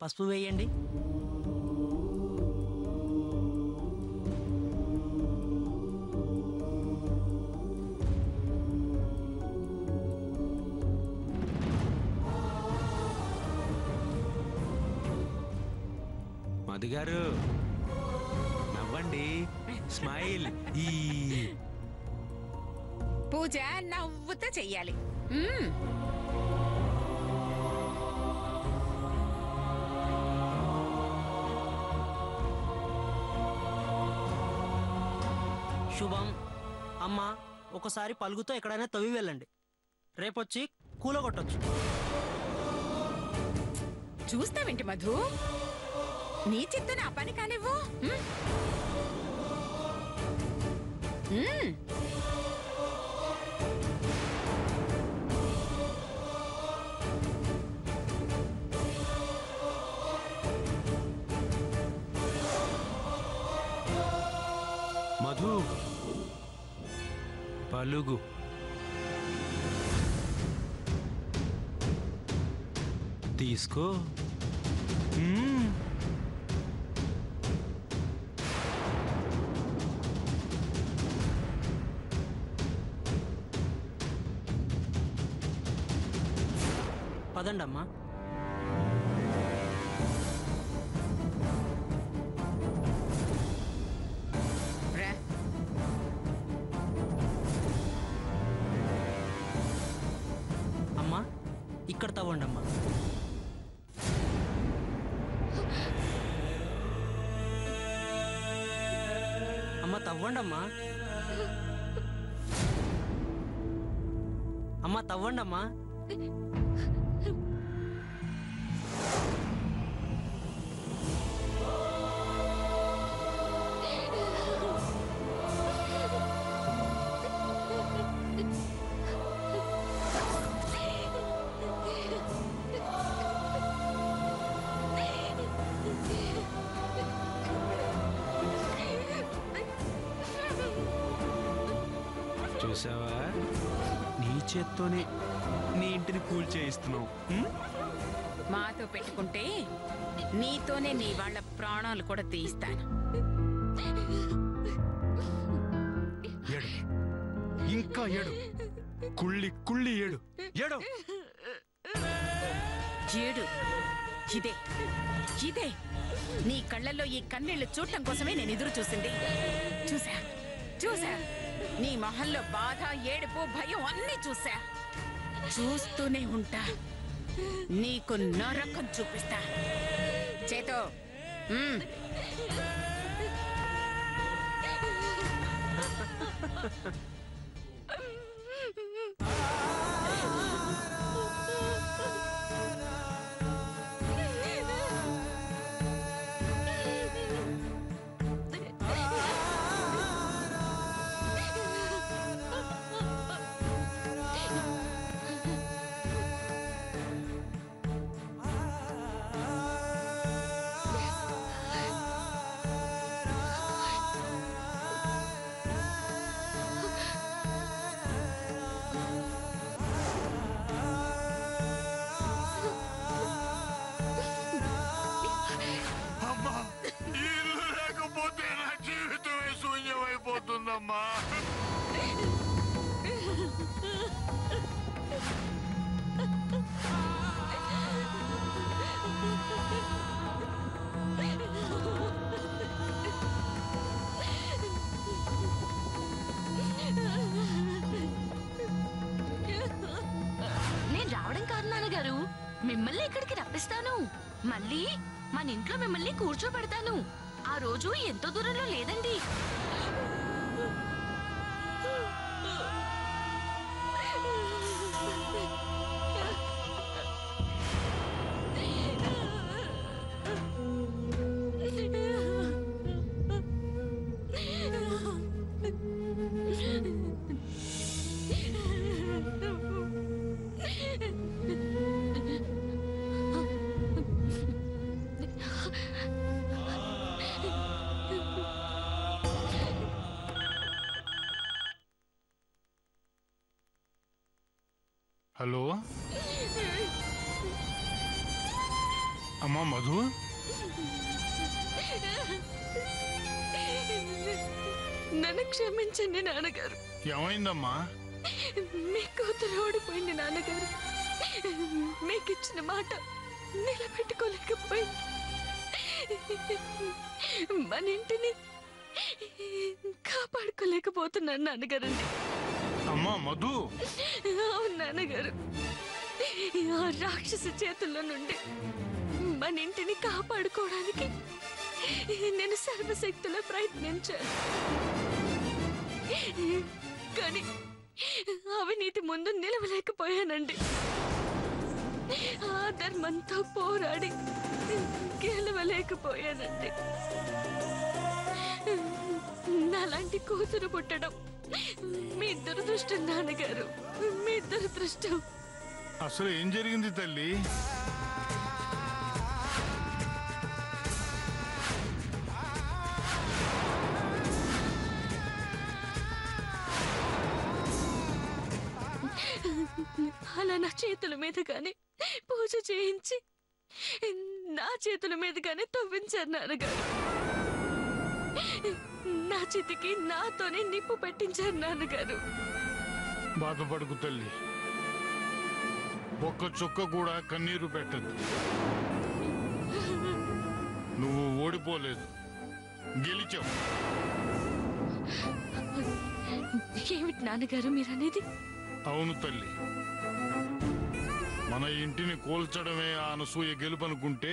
పసుపు వేయండి. మధు గారు నవ్వండి, స్మైల్. ఈ పూజ నవ్వుతో చెయ్యాలి. శుభం. అమ్మ, ఒకసారి పలుగుతో ఎక్కడైనా తవ్వి వెళ్ళండి. రేపొచ్చి కూలగొట్టొచ్చు. చూస్తావేంటి మధు, నీ చేత్తో నా పని కానివ్వు. మధు పలుగు. తీసుకో. పదండమ్మా. అమ్మా, ఇక్కడ తవ్వండమ్మా. అమ్మ తవ్వండమ్మా. అమ్మ తవ్వండమ్మా. చూసావా, నీ చేత్తోనే నీ ఇంటిని కూల్ చేయిస్తున్నావు. మాతో పెట్టుకుంటే నీతోనే నీ వాళ్ళ ప్రాణాలు కూడా తీయిస్తాను. ఏడు, ఇంకా ఏడు, కుళ్ళి కుళ్ళి ఏడు, ఏడు. ఏడు. ఇదే ఇదే నీ కళ్ళల్లో ఈ కన్నీళ్లు చూడటం కోసమే నేను ఎదురు చూసింది. చూసా చూసా నీ మొహంలో బాధ, ఏడుపు, భయం అన్నీ చూసా. చూస్తూనే ఉంటా. నీకు నరకం చూపిస్తా. చేతో శూన్యమైపోతుందమ్మా. నేను రావడం కాదు నాన్నగారు, మిమ్మల్ని ఇక్కడికి రప్పిస్తాను. మళ్ళీ మన ఇంట్లో మిమ్మల్ని కూర్చోబెడతాను. ఆ రోజు ఎంతో దూరంలో లేదండి. హలో, అమ్మా మధు, నన్ను క్షమించండి నాన్నగారు. ఏమైందమ్మా? మీ కూతురు ఓడిపోయింది నాన్నగారు. మీకు ఇచ్చిన మాట నిలబెట్టుకోలేకపోయింది. మన ఇంటిని కాపాడుకోలేకపోతున్నాను నాన్నగారండి. అమ్మా మధు, అవును నాన్నగారు. ఆ రాక్షసి చేతుల్లో నుండి మన ఇంటిని కాపాడుకోవడానికి నేను సర్వశక్తులా ప్రయత్నించాను. కానీ అవినీతి ముందు నిలవలేకపోయానండి. ఆ ధర్మంతో పోరాడి గెలవలేకపోయానండి. నాలాంటి కూతురు పుట్టడం మీ దురదృష్టం నాన్నగారు, మీ దురదృష్టం. అసలు ఏం జరిగింది తల్లి? అలా నా చేతుల మీదుగానే పూజ చేయించి నా చేతుల మీదుగానే తవ్వించారు నాన్నగారు. నా చేతికి నాతోనే నిప్పు పెట్టించారు నాన్నగారు. బాధపడకు తల్లి, ఒక్క చుక్క కూడా కన్నీరు పెట్టదు. నువ్వు ఓడిపోలేదు, గెలిచావు. ఏమిటి నాన్నగారు మీరనేది? అవును తల్లి, మన ఇంటిని కూల్చడమే ఆ అనసూయ గెలుపనుకుంటే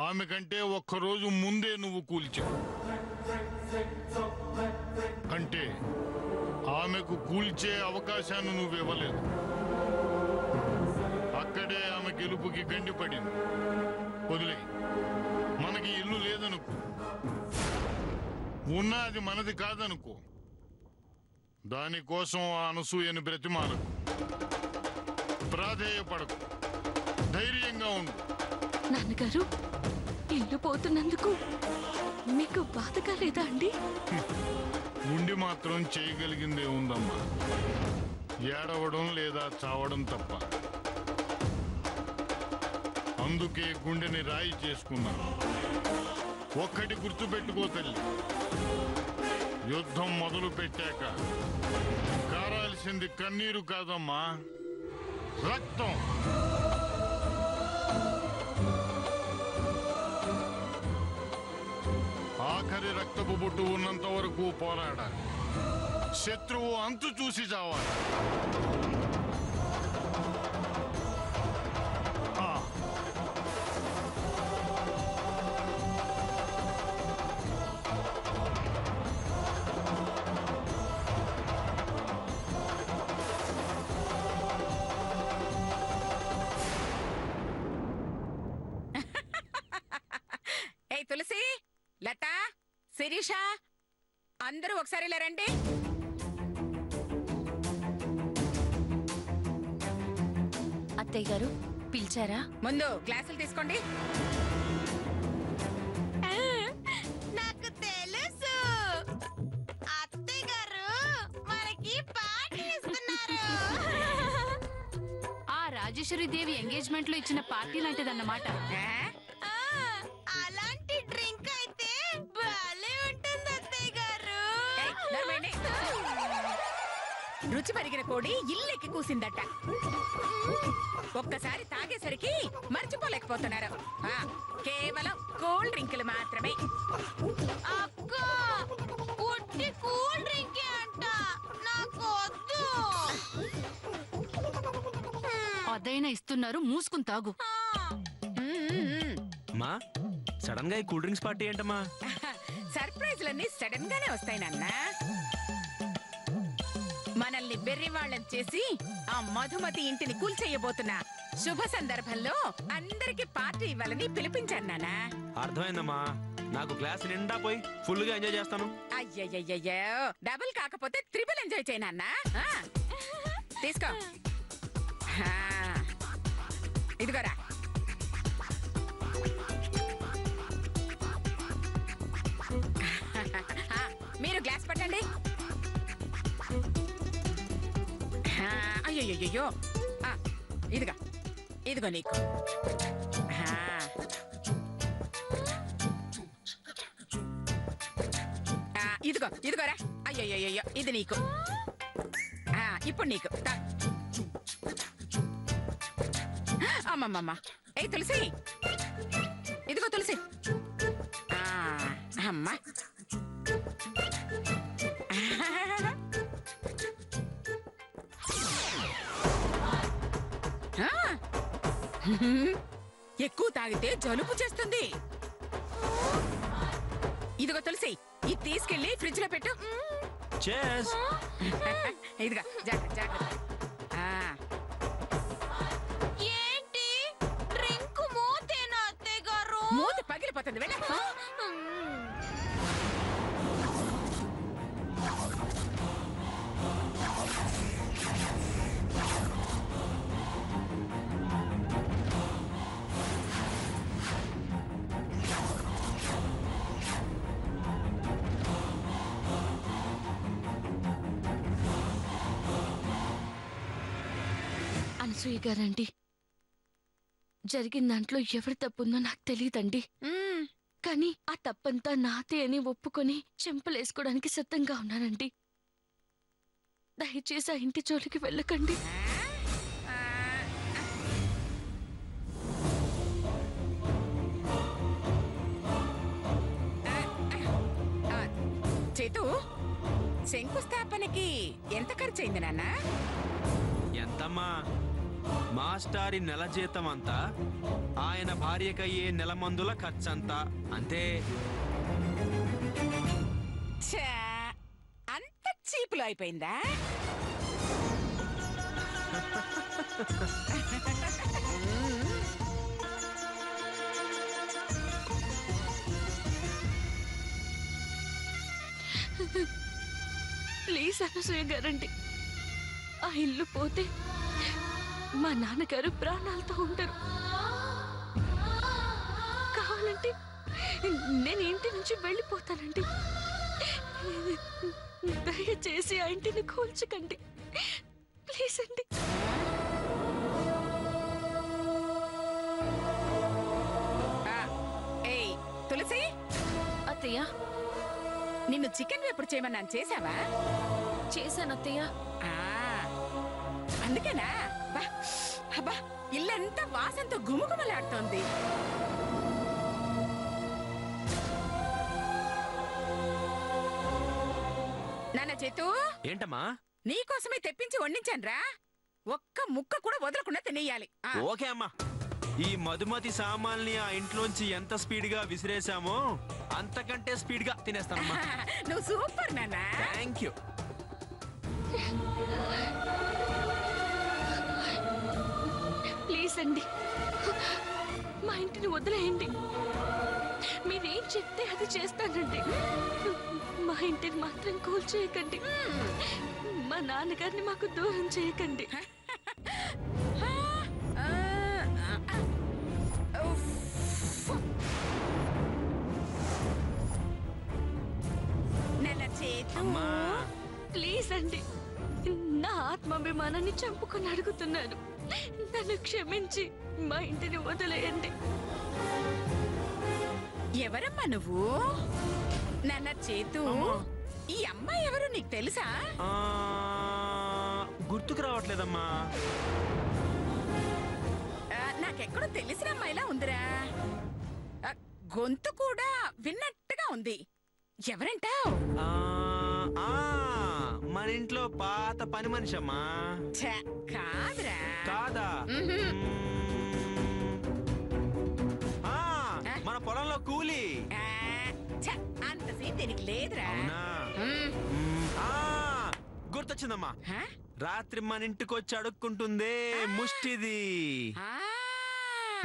ఆమె కంటే ఒక్కరోజు ముందే నువ్వు కూల్చావు. అంటే ఆమెకు కూల్చే అవకాశాన్ని నువ్వు ఇవ్వలేదు. అక్కడే ఆమె గెలుపుకి గండిపడింది. వదిలే, మనకి ఇల్లు లేదనుకో, ఉన్నా అది మనది కాదనుకో, దానికోసం ఆ అనసూయని బ్రతిమాలకు, ప్రాధేయపడకు, ధైర్యంగా ఉండు. నాన్నగారు, ఇల్లు పోతున్నందుకు మీకు బాధగా లేదా అండి? ఉండి మాత్రం చేయగలిగిందే ఉందమ్మా, ఏడవడం లేదా చావడం తప్ప. అందుకే గుండెని రాయి చేసుకున్నాను. ఒక్కటి గుర్తుపెట్టుకో తల్లి, యుద్ధం మొదలు పెట్టాక కారాల్సింది కన్నీరు కాదమ్మా, రక్తం. ఆఖరి రక్తపు బొట్టు ఉన్నంత వరకు పోరాడాలి. శత్రువు అంతు చూసి చావాలి. తులసి, లత, శిరీష, అందరూ ఒకసారి ఇలా రండి. అత్తయ్య గారు పిలిచారా? ముందు గ్లాసులు తీసుకోండి. నాకు తెలుసు, అత్తయ్య గారు మనకి పార్టీ ఇస్తున్నారు. ఆ రాజేశ్వరి దేవి ఎంగేజ్మెంట్ లో ఇచ్చిన పార్టీ లాంటిదన్నమాట. అలాంటి డ్రింక్ అయితే భలే ఉంటుంది అత్తయ్య గారు. రుచి పరిగిన కోడి ఇల్లెక్కి కూసిందట. ఒక్కసారి తాగేసరికి మర్చిపోలేకపోతున్నారు. కేవలం కూల్ డ్రింకులు మాత్రమే. అక్క, ఉట్టి కూల్ డ్రింక్ అంట, నాకు వద్దు. అదైనా ఇస్తున్నారు, మూసుకుని తాగు. మా సడన్ గా ఈ కూల్ డ్రింక్స్ పార్టీ ఏంటమ్మా? సర్ప్రైజ్లన్నీ సడన్ గానే వస్తాయి నాన్న. మనల్ని బెర్రి వాళ్ళని చేసి ఆ మధుమతి ఇంటిని కూల్చేయబోతున్నా శుభ సందర్భంలో అందరికి పార్టీ ఇవ్వాలని పిలిపించాను నాన్న. అర్థమైందమ్మా, నాకు గ్లాస్ నిండా పోయి ఫుల్ గా ఎంజాయ్ చేస్తాను. అయ్యయ్యో, డబుల్ కాకపోతే త్రిబుల్ ఎంజాయ్ చేయనన్నా. తీసుకో, ఇదిగోరా. మీరు గ్లాస్ పట్టండి. అయ్యయ్యో, ఇదిగో ఇదిగో నీకు. ఇదిగోరా. అయ్యయ్యో, ఇది నీకు. ఇప్పుడు నీకు. అమ్మమ్మమ్మ. ఏ తులసి, ఇదిగో తులసి. అమ్మా. ఎక్కువ తాగితే జలుబు చేస్తుంది. ఇదిగో తులసి, ఇది తీసుకెళ్లి ఫ్రిడ్జ్ లో పెట్టు. చేస్. ఇదిగా జాగ్రత్త. ఏంటి డ్రింక్ మూతేనా అత్తయ్య గారు? మూత పగిలిపోతుంది. వెళ్ళ. అనసూయ గారండి, జరిగిన దాంట్లో ఎవరి తప్పుందో నాకు తెలియదండి. కానీ ఆ తప్పంతా నాదే అని ఒప్పుకొని చెంపలేసుకోవడానికి సిద్ధంగా ఉన్నానండి. దయచేసి ఆ ఇంటి జోలికి వెళ్ళకండి. చేతు, శంకుస్థాపనకి ఎంత ఖర్చయింది నాన్న? ఎంతమ్మా? మాస్టారి నెల జీతం అంతా, ఆయన భార్యకయ్యే నెల మందుల ఖర్చంతా అంతే. అంత చీపులో అయిపోయిందా? ప్లీజ్ అనసూయ గారండి, ఆ ఇల్లు పోతే మా నాన్నగారు ప్రాణాలతో ఉంటారు. కావాలంటే నేను ఇంటి నుంచి వెళ్ళిపోతానండి. దయచేసి ఆ ఇంటిని కూల్చకండి ప్లీజ్ అండి. తులసి, అత్తయ్య, నిన్ను చికెన్ వేపుడు చేయమన్నాను, చేసావా? చేశాను అత్తయ్య. అందుకేనా? అబ్బా, ఇల్లంతా వాసంతో గుమగుమలాడుతోంది. నాన్న చేతు, ఏంటమ్మా? నీకోసమే తెప్పించి వండించానురా. ఒక్క ముక్క కూడా వదలకుండా తినేయాలి. ఓకే అమ్మా. ఈ మధుమతి సామాన్ని ఆ ఇంట్లోంచి ఎంత స్పీడ్ గా విసిరేసామో అంతకంటే స్పీడ్ గా తినేస్తానమ్మా. నువ్వు సూపర్ నాన్న. Thank you. ప్లీజ్ అండి, మా ఇంటిని వదిలేయండి. మీరేం చెప్తే అది చేస్తానండి. మా ఇంటిని మాత్రం కూల్చేయకండి. మా నాన్నగారిని మాకు దూరం చేయకండి. ప్లీజ్ అండి, నా ఆత్మాభిమానాన్ని చంపుకొని అడుగుతున్నాను. నన్ను క్షమించి మా ఇంటిని వదిలేయండి. ఎవరమ్మా నువ్వు? నాన్న చేతు, ఈ అమ్మాయి ఎవరు నీకు తెలుసా? గుర్తుకు రావట్లేదమ్మా. నాకెక్కడో తెలిసిన అమ్మాయిలా ఉందిరా. గొంతు కూడా విన్నట్టుగా ఉంది. ఎవరంటావు? మన ఇంట్లో పాత పని మనిషి అమ్మా. కాదురా. కాదా? మన పొలంలో కూలి. అంత సీన్ దీనికి లేదురా. గుర్తొచ్చిందమ్మా. రాత్రి మన ఇంటికి వచ్చి అడుక్కుంటుందే ముష్టిది.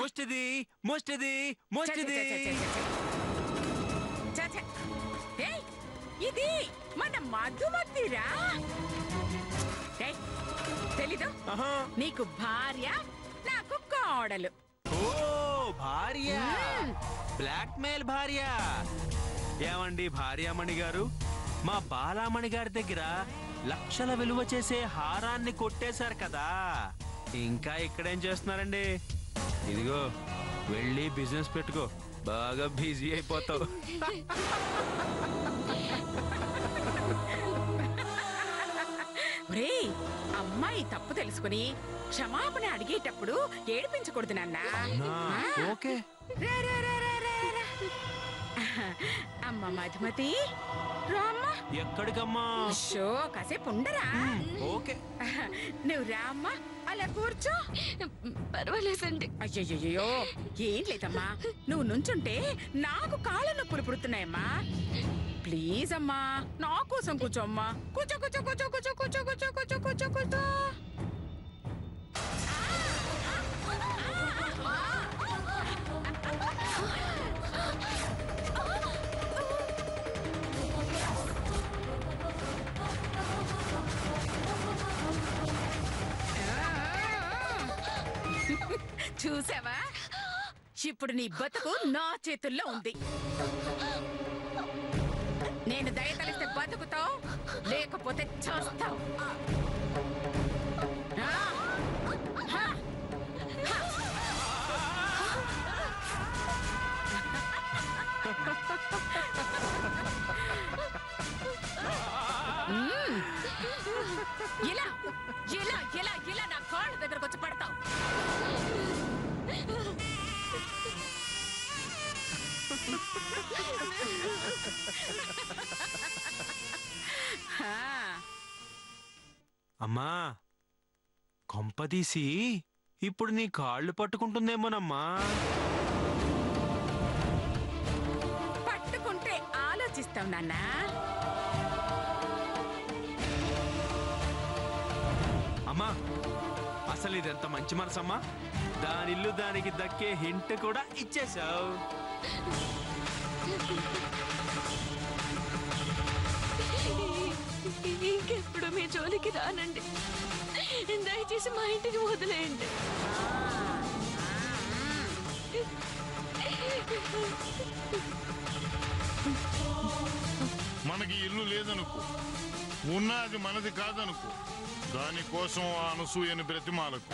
ముష్టిది ముష్టిది ముష్టిది. ఇది మన మధుమతిరా. తెలీదు? నీకు భార్య, నాకు కోడలు. ఓ భార్య, బ్లాక్ మెయిల్ భార్య. ఏమండి భార్యామణి గారు, మా బాలామణి గారి దగ్గర లక్షల విలువ చేసే హారాన్ని కొట్టేశారు కదా, ఇంకా ఇక్కడేం చేస్తున్నారండి? ఇదిగో వెళ్ళి బిజినెస్ పెట్టుకో, బాగా బిజీ అయిపోతావు. ఒరేయ్, అమ్మాయి తప్పు తెలుసుకుని క్షమాపణ అడిగేటప్పుడు ఏడిపించకూడదు నాన్న. ఓకే. రా, రా, రా, రా, రా, రా. అమ్మ మధుమతి, రామ్మా. ఎక్కడికమ్మా? షో కాసేపు ఉండరా. ఓకే. నువ్వు రామ్మా, అలా కూర్చో. పర్వాలేదండి. అయ్యయ్యో, ఏం లేదమ్మా, నువ్వు నుంచుంటే నాకు కాళ్ళ నొప్పులు పుడుతున్నాయమ్మా. ప్లీజ్ అమ్మా, నా కోసం కూర్చోమ్మా. కూర్చో కూర్చో కూర్చో కూర్చో కూర్చో కూర్చో కూర్చో కూర్చో కూర్చో. చూసావా, ఇప్పుడు నీ బతుకు నా చేతుల్లో ఉంది. నేను దయతలిస్తే బతుకుతావు, లేకపోతే చేస్తావు. ఇలా ఇలా ఇలా ఇలా నా కాళ్ళ దగ్గరకు వచ్చి పడతావు. అమ్మా, కొంపదీసి ఇప్పుడు నీ కాళ్ళు పట్టుకుంటుందేమోనమ్మా. పట్టుకుంటే ఆలోచిస్తావు నాన్నా. అమ్మా, అసలు ఇదెంత మంచి మనసమ్మా. దానిల్లు దానికి దక్కే హింట్ కూడా ఇచ్చేశావు. ఇంకెప్పుడు మీ జోలికి రానండి. దయచేసి మా ఇంటిని వదిలేయండి. మనకి ఇల్లు లేదనుకో, ఉన్నా అది మనది కాదనుకో, దానికోసం ఆ అనసూయని బ్రతిమాలకు.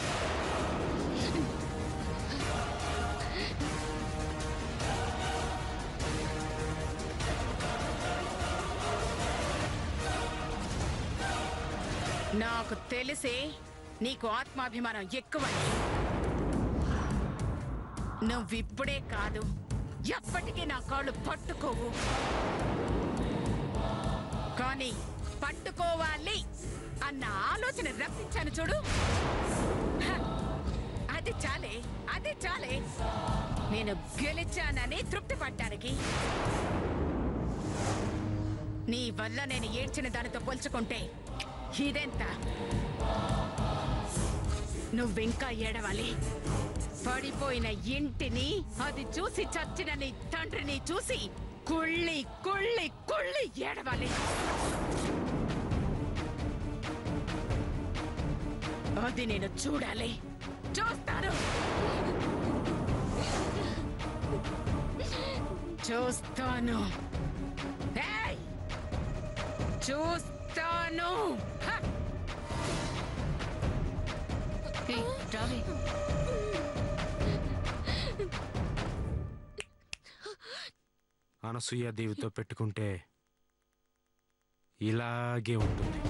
నాకు తెలిసే నీకు ఆత్మాభిమానం ఎక్కువని. నువ్విప్పుడే కాదు, ఎప్పటికీ నా కాళ్ళు పట్టుకోవు. కానీ పట్టుకోవాలి అన్న ఆలోచన రప్పించాను చూడు, అది చాలే, అది చాలే నేను గెలిచానని తృప్తి పడ్డానికి. నీ వల్ల నేను ఏడ్చిన దానితో పోల్చుకుంటే ఇదెంత? నువ్వింకా ఏడవాలి. పడిపోయిన ఇంటిని, అది చూసి చచ్చిన నీ తండ్రిని చూసి కుళ్ళి కుళ్ళి కుళ్ళి ఏడవాలి. అది నేను చూడాలి, చూస్తాను, చూస్తాను, ఏయ్! చూస్తాను. రావే. అనసూయ దేవితో పెట్టుకుంటే ఇలాగే ఉంటుంది.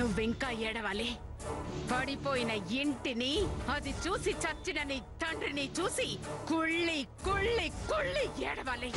నువ్వింకా ఏడవాలి. పడిపోయిన ఇంటిని, అది చూసి చచ్చిన నీ తండ్రిని చూసి కుళ్ళి కుళ్ళి కుళ్ళి ఏడవాలి.